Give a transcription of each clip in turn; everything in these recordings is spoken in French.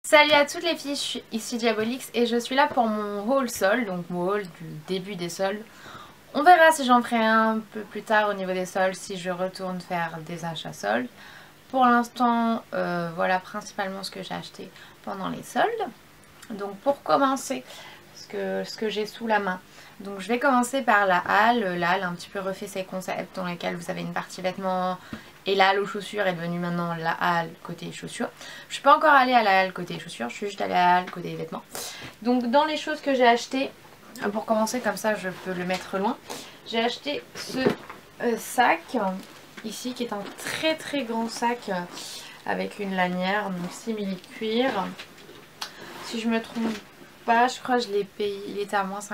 Salut à toutes les filles, je suis ici Diabolix et je suis là pour mon haul solde, donc mon haul du début des soldes. On verra si j'en ferai un peu plus tard au niveau des soldes, si je retourne faire des achats soldes. Pour l'instant, voilà principalement ce que j'ai acheté pendant les soldes. Donc pour commencer, ce que j'ai sous la main. Donc je vais commencer par la halle. La halle a un petit peu refait ses concepts dans lesquels vous avez une partie vêtements et la halle aux chaussures est devenue maintenant la halle côté chaussures. Je suis pas encore allée à la halle côté chaussures, je suis juste allée à la halle côté vêtements. Donc dans les choses que j'ai achetées, pour commencer comme ça je peux le mettre loin, j'ai acheté ce sac ici qui est un très grand sac avec une lanière, donc simili cuir. Si je me trompe pas, je crois que je l'ai payé, il était à moins 50%,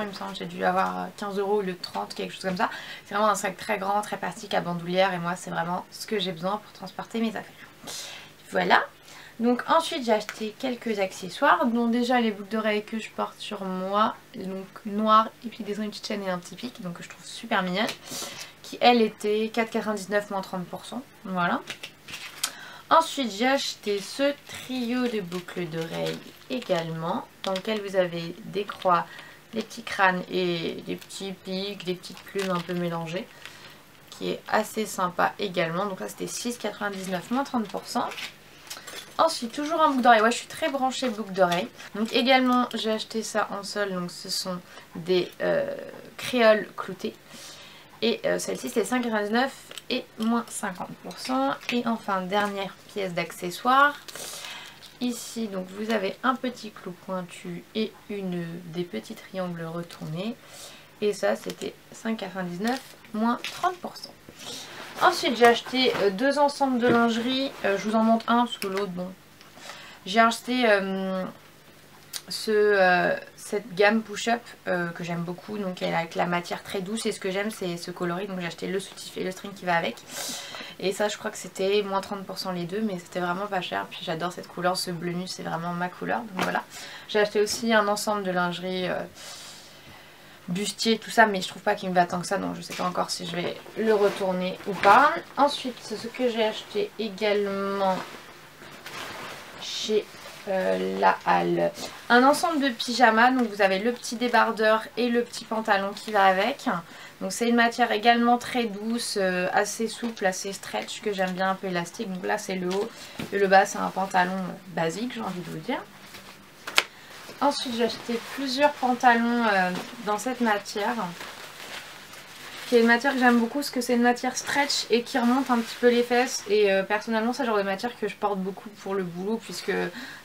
il me semble, j'ai dû avoir 15 € au lieu de 30, quelque chose comme ça. C'est vraiment un sac très grand, très pratique à bandoulière et moi c'est vraiment ce que j'ai besoin pour transporter mes affaires. Voilà. Donc ensuite j'ai acheté quelques accessoires, dont déjà les boucles d'oreilles que je porte sur moi, donc noires et puis des ont une petite chaîne et un petit pic, donc je trouve super mignonne, qui elle était 4,99 moins 30%, voilà. Ensuite j'ai acheté ce trio de boucles d'oreilles également, dans lequel vous avez des croix, des petits crânes et des petits pics, des petites plumes un peu mélangées, qui est assez sympa également. Donc là c'était 6,99 moins 30%. Ensuite toujours en boucle d'oreille, ouais je suis très branchée boucle d'oreille. Donc également j'ai acheté ça en solde, donc ce sont des créoles cloutées. Et celle-ci c'est 5,99 et moins 50%. Et enfin dernière pièce d'accessoire. Ici donc vous avez un petit clou pointu et des petits triangles retournés. Et ça c'était 5,99 moins 30%. Ensuite j'ai acheté deux ensembles de lingerie. Je vous en montre un parce que l'autre bon. J'ai acheté cette gamme push-up que j'aime beaucoup, donc elle est avec la matière très douce et ce que j'aime c'est ce coloris, donc j'ai acheté le soutif et le string qui va avec et ça je crois que c'était moins 30% les deux mais c'était vraiment pas cher, puis j'adore cette couleur, ce bleu nuit c'est vraiment ma couleur, donc voilà. J'ai acheté aussi un ensemble de lingerie bustier, tout ça, mais je trouve pas qu'il me va tant que ça, donc je sais pas encore si je vais le retourner ou pas. Ensuite ce que j'ai acheté également chez la halle, un ensemble de pyjamas, donc vous avez le petit débardeur et le petit pantalon qui va avec. Donc c'est une matière également très douce, assez souple, assez stretch, que j'aime bien, un peu élastique. Donc là c'est le haut et le bas c'est un pantalon basique, j'ai envie de vous dire. Ensuite j'ai acheté plusieurs pantalons dans cette matière, qui est une matière que j'aime beaucoup parce que c'est une matière stretch et qui remonte un petit peu les fesses, et personnellement c'est le genre de matière que je porte beaucoup pour le boulot puisque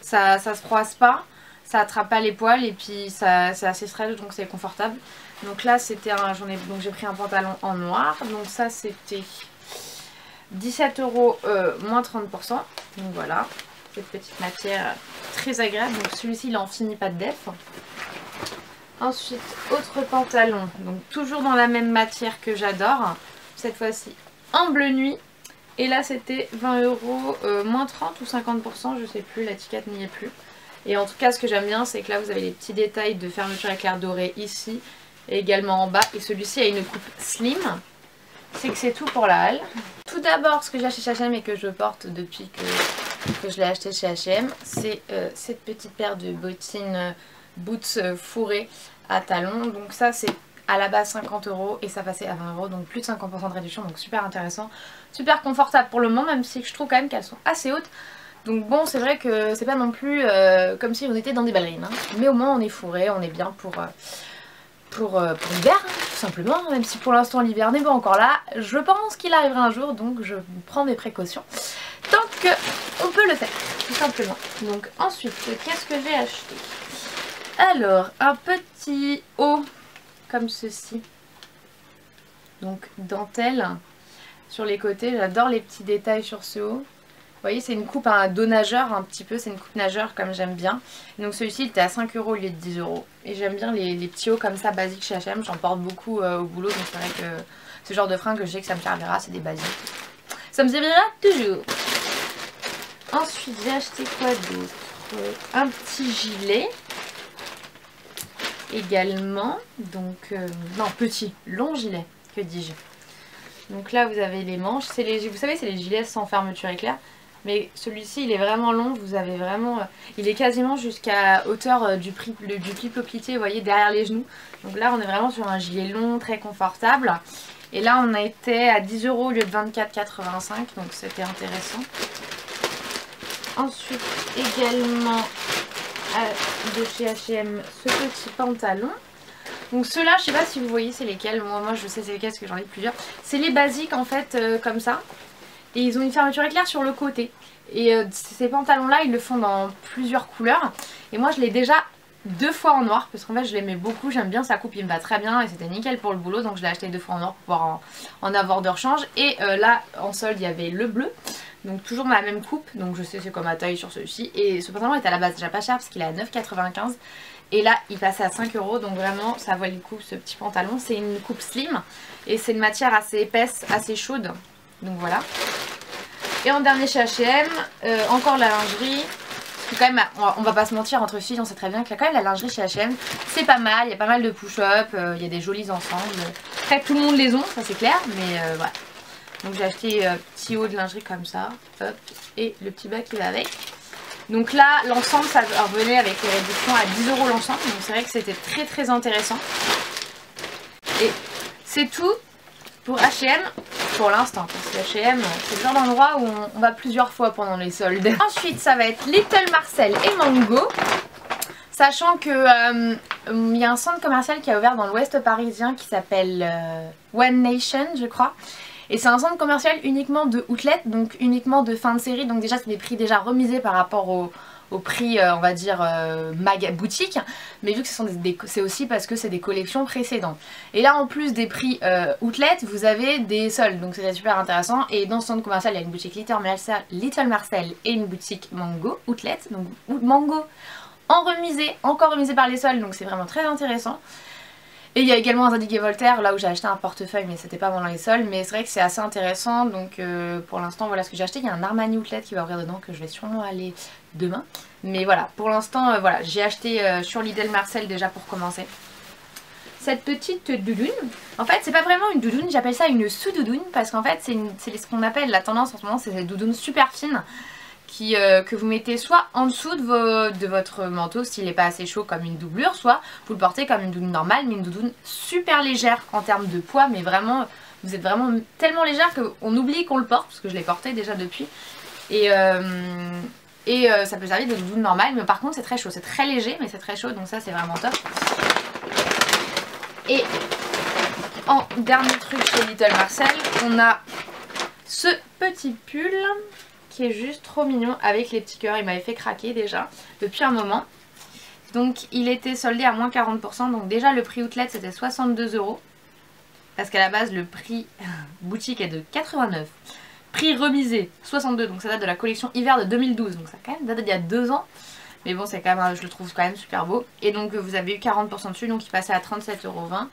ça se froisse pas, ça attrape pas les poils et puis c'est assez stretch donc c'est confortable. Donc là c'était donc j'ai pris un pantalon en noir, donc ça c'était 17 € moins 30%, donc voilà, cette petite matière très agréable. Donc celui-ci il en finit pas de def. Ensuite, autre pantalon, donc toujours dans la même matière que j'adore, cette fois-ci en bleu nuit. Et là c'était 20 € moins 30 ou 50%, je sais plus, l'étiquette n'y est plus. Et en tout cas ce que j'aime bien c'est que là vous avez les petits détails de fermeture éclair doré ici et également en bas. Et celui-ci a une coupe slim, c'est que c'est tout pour la halle. Tout d'abord ce que j'ai acheté chez H&M et que je porte depuis que je l'ai acheté chez H&M, c'est cette petite paire de bottines boots fourrés à talons. Donc ça c'est à la base 50 € et ça passait à 20 €, donc plus de 50% de réduction, donc super intéressant, super confortable pour le moment, même si je trouve quand même qu'elles sont assez hautes. Donc bon, c'est vrai que c'est pas non plus comme si on était dans des ballerines, hein. Mais au moins on est fourré, on est bien pour l'hiver, hein, tout simplement. Même si pour l'instant l'hiver n'est pas encore là, je pense qu'il arrivera un jour, donc je prends mes précautions tant qu'on peut le faire, tout simplement. Donc ensuite, qu'est-ce que j'ai acheté? Alors, un petit haut comme ceci, donc dentelle sur les côtés, j'adore les petits détails sur ce haut. Vous voyez c'est une coupe à un dos nageur un petit peu, c'est une coupe nageur comme j'aime bien. Donc celui-ci il était à 5 € au lieu de 10 €. Et j'aime bien les petits hauts comme ça basiques chez H&M, j'en porte beaucoup au boulot, donc c'est vrai que ce genre de fringue que je sais que ça me servira, c'est des basiques. Ça me servira toujours. Ensuite j'ai acheté quoi d'autre? Un petit gilet. Également, donc non petit, long gilet, que dis-je. Donc là vous avez les manches, vous savez c'est les gilets sans fermeture éclair. Mais celui-ci il est vraiment long, vous avez vraiment... il est quasiment jusqu'à hauteur du pli poplité, vous voyez, derrière les genoux. Donc là on est vraiment sur un gilet long, très confortable. Et là on a été à 10 € au lieu de 24,85 €, donc c'était intéressant. Ensuite également de chez H&M ce petit pantalon. Donc ceux-là je sais pas si vous voyez c'est lesquels, moi je sais c'est lesquels parce que j'en ai plusieurs. C'est les basiques en fait comme ça. Et ils ont une fermeture éclair sur le côté. Et ces pantalons là ils le font dans plusieurs couleurs. Et moi je l'ai déjà 2 fois en noir parce qu'en fait je l'aimais beaucoup, j'aime bien sa coupe, il me va très bien et c'était nickel pour le boulot. Donc je l'ai acheté 2 fois en noir pour pouvoir en avoir de rechange. Et là en solde il y avait le bleu. Donc toujours ma même coupe, donc je sais c'est comme ma taille sur celui-ci. Et ce pantalon est à la base déjà pas cher parce qu'il est à 9,95 €. Et là il passait à 5 €, donc vraiment ça vaut le coup ce petit pantalon. C'est une coupe slim et c'est une matière assez épaisse, assez chaude. Donc voilà. Et en dernier chez H&M, encore la lingerie. Quand même, on va pas se mentir, entre filles on sait très bien que quand même la lingerie chez H&M c'est pas mal, il y a pas mal de push-up, il y a des jolis ensembles. Après tout le monde les ont, ça c'est clair, mais voilà. Donc j'ai acheté petit haut de lingerie comme ça, hop, et le petit bas qui va avec. Donc là l'ensemble ça revenait avec les réductions à 10 € l'ensemble, donc c'est vrai que c'était très très intéressant. Et c'est tout pour H&M pour l'instant, parce que H&M c'est le genre d'endroit où on va plusieurs fois pendant les soldes. Ensuite ça va être Little Marcel et Mango. Sachant que il y a un centre commercial qui a ouvert dans l'ouest parisien qui s'appelle One Nation je crois. Et c'est un centre commercial uniquement de outlet, donc uniquement de fin de série. Donc déjà c'est des prix déjà remisés par rapport au prix on va dire boutique. Mais vu que c'est aussi parce que c'est des collections précédentes. Et là en plus des prix outlet vous avez des soldes, donc c'est super intéressant. Et dans ce centre commercial il y a une boutique Little Marcel et une boutique Mango outlet. Donc Mango en remisé, encore remisé par les soldes, donc c'est vraiment très intéressant. Et il y a également un Zadig & Voltaire, là où j'ai acheté un portefeuille mais c'était pas pendant les soldes, mais c'est vrai que c'est assez intéressant. Donc pour l'instant voilà ce que j'ai acheté. Il y a un Armani outlet qui va ouvrir dedans que je vais sûrement aller demain. Mais voilà, pour l'instant voilà, j'ai acheté sur Little Marcel déjà pour commencer. Cette petite doudoune, en fait c'est pas vraiment une doudoune, j'appelle ça une sous-doudoune parce qu'en fait c'est ce qu'on appelle la tendance en ce moment, c'est ces doudounes super fines. Que vous mettez soit en dessous de votre manteau s'il n'est pas assez chaud comme une doublure, soit vous le portez comme une doudoune normale, mais une doudoune super légère en termes de poids, mais vraiment vous êtes vraiment tellement légère qu'on oublie qu'on le porte, parce que je l'ai porté déjà depuis. Et ça peut servir de doudoune normale, mais par contre c'est très chaud, c'est très léger mais c'est très chaud, donc ça c'est vraiment top. Et en dernier truc chez Little Marcel, on a ce petit pull qui est juste trop mignon avec les petits cœurs. Il m'avait fait craquer déjà depuis un moment. Donc il était soldé à moins 40%. Donc déjà le prix outlet c'était 62 €. Parce qu'à la base le prix boutique est de 89. Prix remisé 62. Donc ça date de la collection hiver de 2012. Donc ça quand même date d'il y a 2 ans. Mais bon c'est quand même, je le trouve quand même super beau. Et donc vous avez eu 40% dessus. Donc il passait à 37,20 €.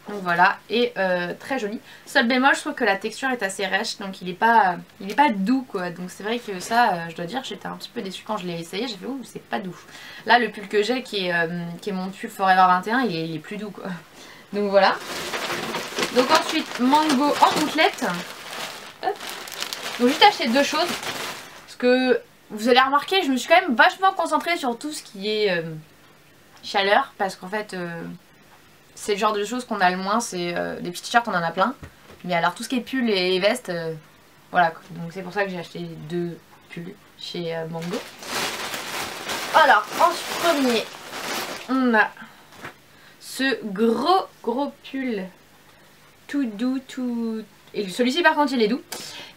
Donc voilà, et très joli. Seul bémol, je trouve que la texture est assez rêche, donc il est pas doux quoi. Donc c'est vrai que ça, je dois dire, j'étais un petit peu déçue quand je l'ai essayé. J'ai fait ouh, c'est pas doux. Là, le pull que j'ai, qui est mon pull Forever 21, il est plus doux quoi. Donc voilà. Donc ensuite, Mango en outlet. Hop. Donc juste acheté 2 choses. Parce que vous allez remarquer, je me suis quand même vachement concentrée sur tout ce qui est chaleur, parce qu'en fait... c'est le genre de choses qu'on a le moins, c'est des petits t-shirts on en a plein. Mais alors tout ce qui est pull et veste, voilà. Donc c'est pour ça que j'ai acheté 2 pulls chez Mango. Alors en premier, on a ce gros pull tout doux, tout... Et celui-ci par contre il est doux.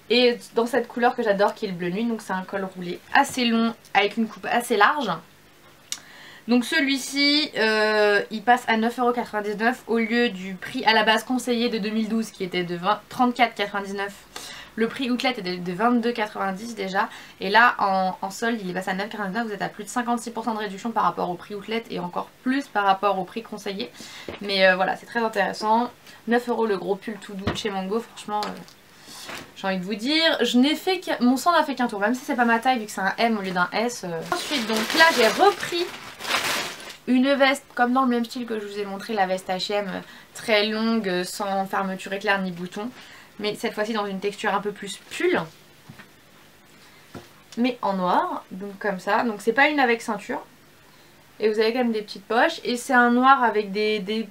Et dans cette couleur que j'adore qui est le bleu nuit, donc c'est un col roulé assez long avec une coupe assez large. Donc celui-ci, il passe à 9,99 € au lieu du prix à la base conseillé de 2012 qui était de 34,99 €. Le prix outlet est de 22,90 € déjà. Et là, en solde, il est passé à 9,99 €. Vous êtes à plus de 56% de réduction par rapport au prix outlet et encore plus par rapport au prix conseillé. Mais voilà, c'est très intéressant. 9 € le gros pull tout doux de chez Mango, franchement... j'ai envie de vous dire, mon sang n'a fait qu'un tour, même si c'est pas ma taille vu que c'est un M au lieu d'un S. Ensuite, donc là j'ai repris une veste comme dans le même style que je vous ai montré, la veste H&M très longue, sans fermeture éclair ni bouton. Mais cette fois-ci dans une texture un peu plus pull. mais en noir, donc comme ça. Donc c'est pas une avec ceinture. Et vous avez quand même des petites poches. Et c'est un noir avec des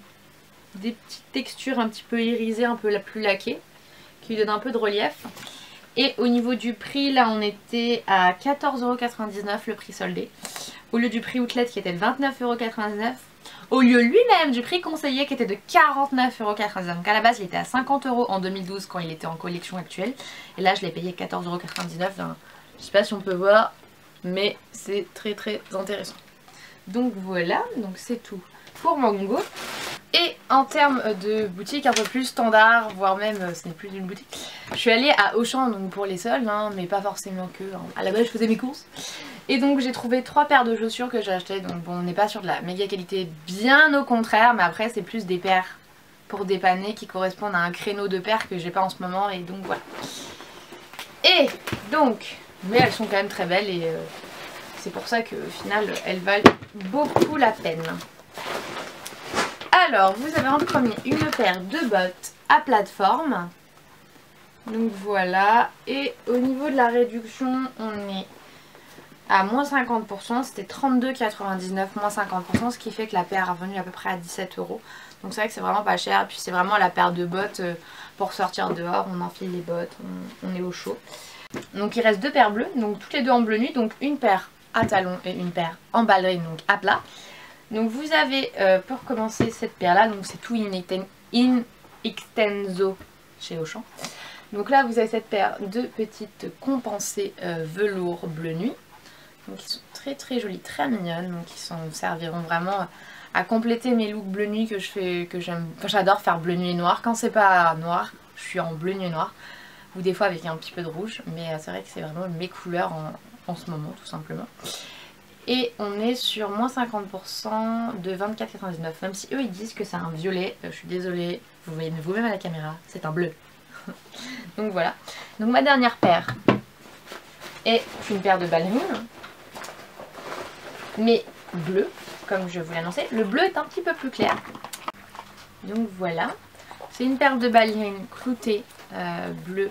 petites textures un petit peu irisées, un peu plus laquées, qui lui donnent un peu de relief. Et au niveau du prix, là on était à 14,99 € le prix soldé. Au lieu du prix outlet qui était de 29,99 €. Au lieu lui-même du prix conseillé qui était de 49,99 €. Donc à la base il était à 50 € en 2012 quand il était en collection actuelle. Et là je l'ai payé 14,99 €. Je sais pas si on peut voir, mais c'est très très intéressant. Donc voilà, donc c'est tout pour Mango. Et en termes de boutique un peu plus standard, voire même ce n'est plus une boutique, je suis allée à Auchan donc pour les soldes, hein, mais pas forcément que. Hein. À la base je faisais mes courses. Et donc j'ai trouvé 3 paires de chaussures que j'ai achetées. Donc bon, on n'est pas sur de la méga qualité, bien au contraire, mais après c'est plus des paires pour dépanner qui correspondent à un créneau de paires que j'ai pas en ce moment. Et donc voilà. Et donc, mais elles sont quand même très belles et c'est pour ça qu'au final elles valent beaucoup la peine. Alors, vous avez en premier une paire de bottes à plateforme. Donc voilà. Et au niveau de la réduction, on est à moins 50%. C'était 32,99 moins 50%. Ce qui fait que la paire est revenue à peu près à 17 €. Donc c'est vrai que c'est vraiment pas cher. Et puis c'est vraiment la paire de bottes pour sortir dehors. On enfile les bottes, on est au chaud. Donc il reste 2 paires bleues. Donc toutes les deux en bleu nuit. Donc une paire à talons et une paire en ballerine, donc à plat. Donc vous avez pour commencer cette paire là, donc c'est tout in extenso chez Auchan. Donc là vous avez cette paire de petites compensées velours bleu nuit. Donc ils sont très très jolies, très mignonnes, donc ils serviront vraiment à compléter mes looks bleu nuit que je fais, que j'aime. Enfin, j'adore faire bleu nuit et noir. Quand c'est pas noir, je suis en bleu nuit et noir. Ou des fois avec un petit peu de rouge, mais c'est vrai que c'est vraiment mes couleurs en ce moment tout simplement. Et on est sur moins 50% de 24,99 €. Même si eux ils disent que c'est un violet, je suis désolée, vous voyez vous-même à la caméra, c'est un bleu. Donc voilà. Donc ma dernière paire est une paire de ballerines, mais bleu, comme je vous l'ai annoncé. Le bleu est un petit peu plus clair. Donc voilà. C'est une paire de ballerines cloutées bleu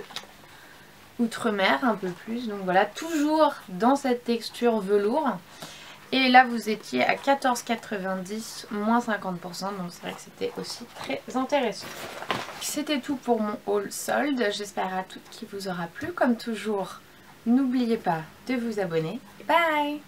outre-mer un peu plus. Donc voilà, toujours dans cette texture velours. Et là vous étiez à 14,90 moins 50%, donc c'est vrai que c'était aussi très intéressant. C'était tout pour mon haul solde, j'espère à toutes qu'il vous aura plu. Comme toujours, n'oubliez pas de vous abonner. Bye!